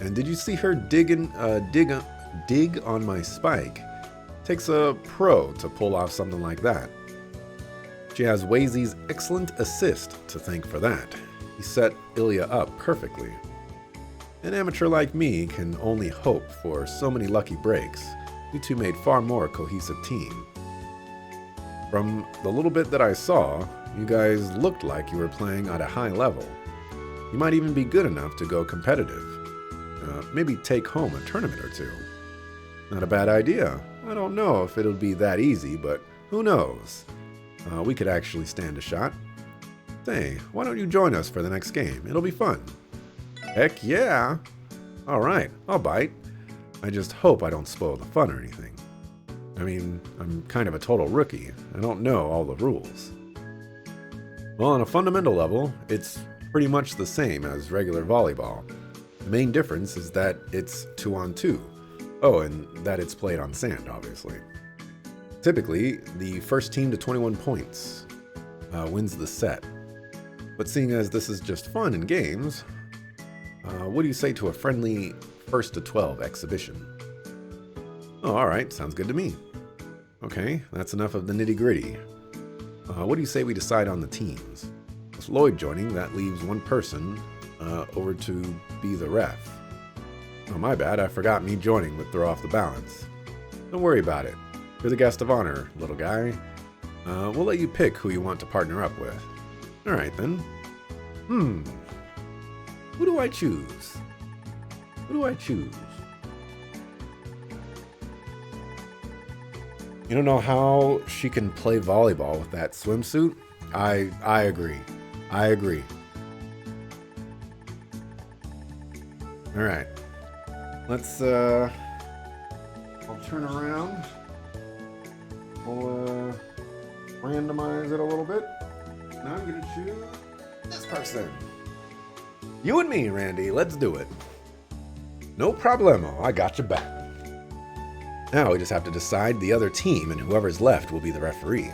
And did you see her dig on my spike? Takes a pro to pull off something like that. She has Wazy's excellent assist to thank for that. He set Ilya up perfectly. An amateur like me can only hope for so many lucky breaks. You two made far more cohesive team. From the little bit that I saw, you guys looked like you were playing at a high level. You might even be good enough to go competitive. Maybe take home a tournament or two. Not a bad idea. I don't know if it'll be that easy, but who knows? We could actually stand a shot. Say, why don't you join us for the next game? It'll be fun. Heck yeah! Alright, I'll bite. I just hope I don't spoil the fun or anything. I mean, I'm kind of a total rookie. I don't know all the rules. Well, on a fundamental level, it's pretty much the same as regular volleyball. The main difference is that it's 2-on-2. Oh, and that it's played on sand, obviously. Typically, the first team to 21 points wins the set. But seeing as this is just fun and games, what do you say to a friendly 1st to 12 exhibition? Oh, alright, sounds good to me. Okay, that's enough of the nitty-gritty. What do you say we decide on the teams? With Lloyd joining, that leaves one person over to be the ref. Oh, my bad, I forgot me joining would throw off the balance. Don't worry about it. You're the guest of honor, little guy. We'll let you pick who you want to partner up with. Alright then. Who do I choose? Who do I choose? You don't know how she can play volleyball with that swimsuit? I agree. I agree. Alright. Let's, I'll turn around. We'll, randomize it a little bit. Now I'm gonna choose this person. You and me, Randy. Let's do it. No problemo. I got your back. Now we just have to decide the other team, and whoever's left will be the referee.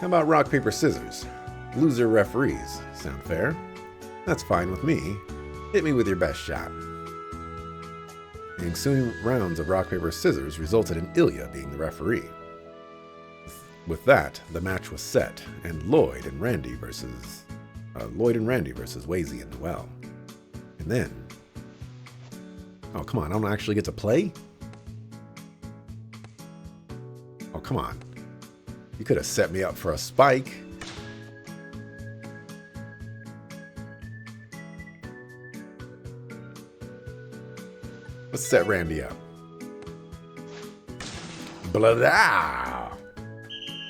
How about rock, paper, scissors? Loser referees. Sound fair? That's fine with me. Hit me with your best shot. The ensuing rounds of rock, paper, scissors resulted in Ilya being the referee. With that, the match was set, and Lloyd and Randy versus Wazy and Noel. And then... Oh, come on, I don't actually get to play? Oh, come on. You could have set me up for a spike. Let's set Randy up. Blah!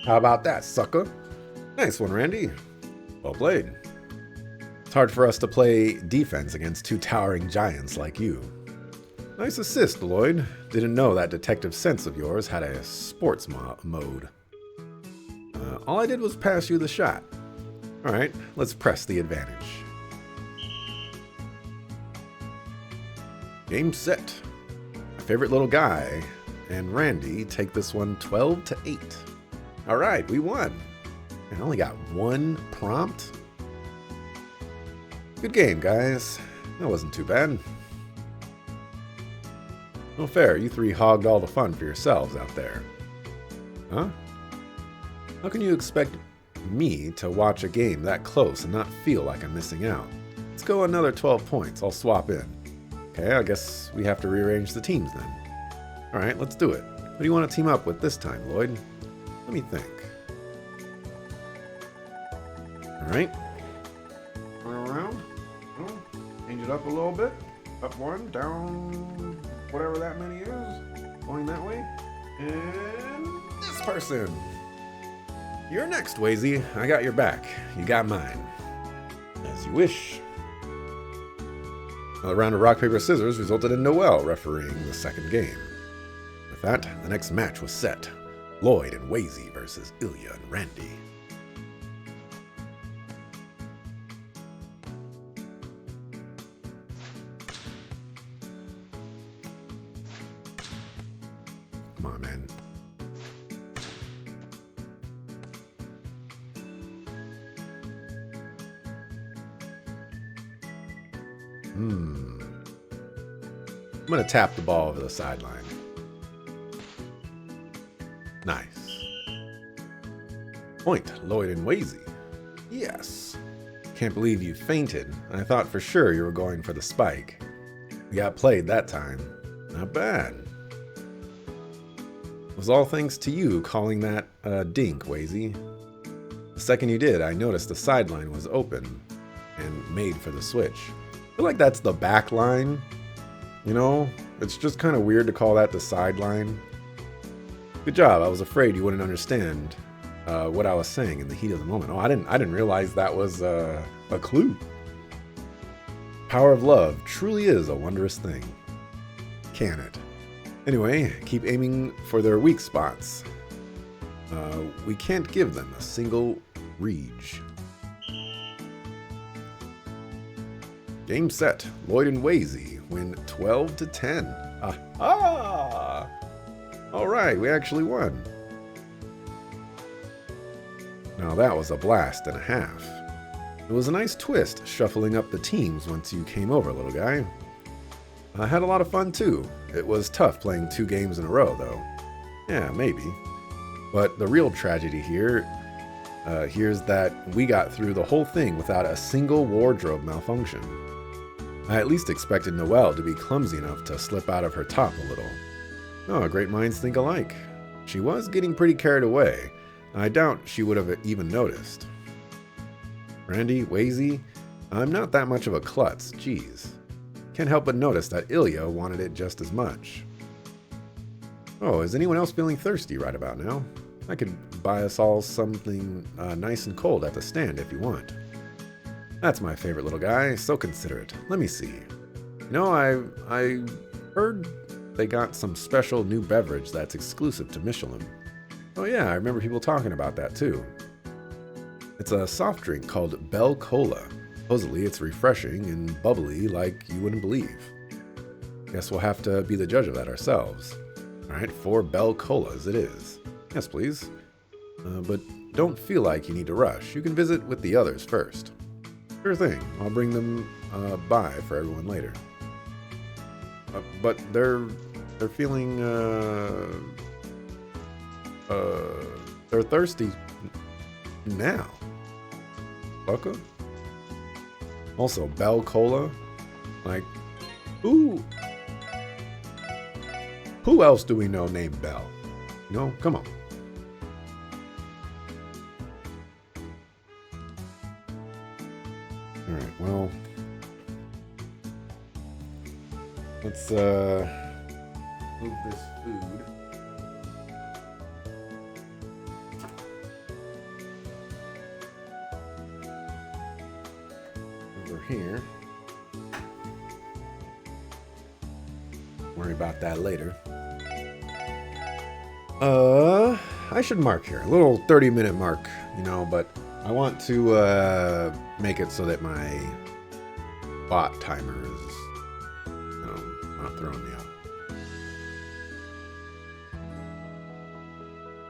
How about that, sucker? Nice one, Randy. Well played. It's hard for us to play defense against two towering giants like you. Nice assist, Lloyd. Didn't know that detective sense of yours had a sports mode. All I did was pass you the shot. Alright, let's press the advantage. Game set. My favorite little guy and Randy take this one 12-8. Alright, we won. I only got one prompt. Good game, guys. That wasn't too bad. No fair, you three hogged all the fun for yourselves out there. Huh? How can you expect me to watch a game that close and not feel like I'm missing out? Let's go another 12 points. I'll swap in. Okay, I guess we have to rearrange the teams then. Alright, let's do it. Who do you want to team up with this time, Lloyd? Let me think. Alright. Turn around. Oh, change it up a little bit. Up one, down, whatever that many is. Going that way. And this person. You're next, Wazy. I got your back. You got mine. As you wish. Another round of rock, paper, scissors resulted in Noel refereeing the second game. With that, the next match was set. Lloyd and Wazy versus Ilya and Randy. Come on, man. I'm going to tap the ball over the sideline. Nice. Point, Lloyd and Wazy. Yes. Can't believe you fainted. I thought for sure you were going for the spike. You got played that time. Not bad. It was all thanks to you calling that a dink, Wazy. The second you did, I noticed the sideline was open and made for the switch. I feel like that's the back line. You know, it's just kind of weird to call that the sideline. Good job. I was afraid you wouldn't understand what I was saying in the heat of the moment. Oh, I didn't realize that was a clue. Power of love truly is a wondrous thing. Can it? Anyway, keep aiming for their weak spots. We can't give them a single reach. Game set. Lloyd and Wazy win 12-10. Aha! All right, we actually won. Now that was a blast and a half. It was a nice twist shuffling up the teams once you came over, little guy. I had a lot of fun too. It was tough playing 2 games in a row, though. Yeah, maybe. But the real tragedy here's that we got through the whole thing without a single wardrobe malfunction. I at least expected Noelle to be clumsy enough to slip out of her top a little. Oh, great minds think alike. She was getting pretty carried away. I doubt she would have even noticed. Randy, Wazy, I'm not that much of a klutz, geez. Can't help but notice that Ilya wanted it just as much. Oh, is anyone else feeling thirsty right about now? I could buy us all something nice and cold at the stand if you want. That's my favorite little guy, so considerate. Let me see. You know, I heard they got some special new beverage that's exclusive to Michelin. Oh yeah, I remember people talking about that too. It's a soft drink called Bell Cola. Supposedly it's refreshing and bubbly like you wouldn't believe. Guess we'll have to be the judge of that ourselves. Alright, 4 Bell Colas it is. Yes, please. But don't feel like you need to rush. You can visit with the others first. Sure thing. I'll bring them by for everyone later. But they're feeling they're thirsty now. Bucka? Also, Bell Cola. Like, who else do we know named Bell? No, come on. All right, well, let's move this food. Over here. Worry about that later. I should mark here. A little 30-minute mark, you know, but I want to make it so that my bot timer is, you know, not throwing me off.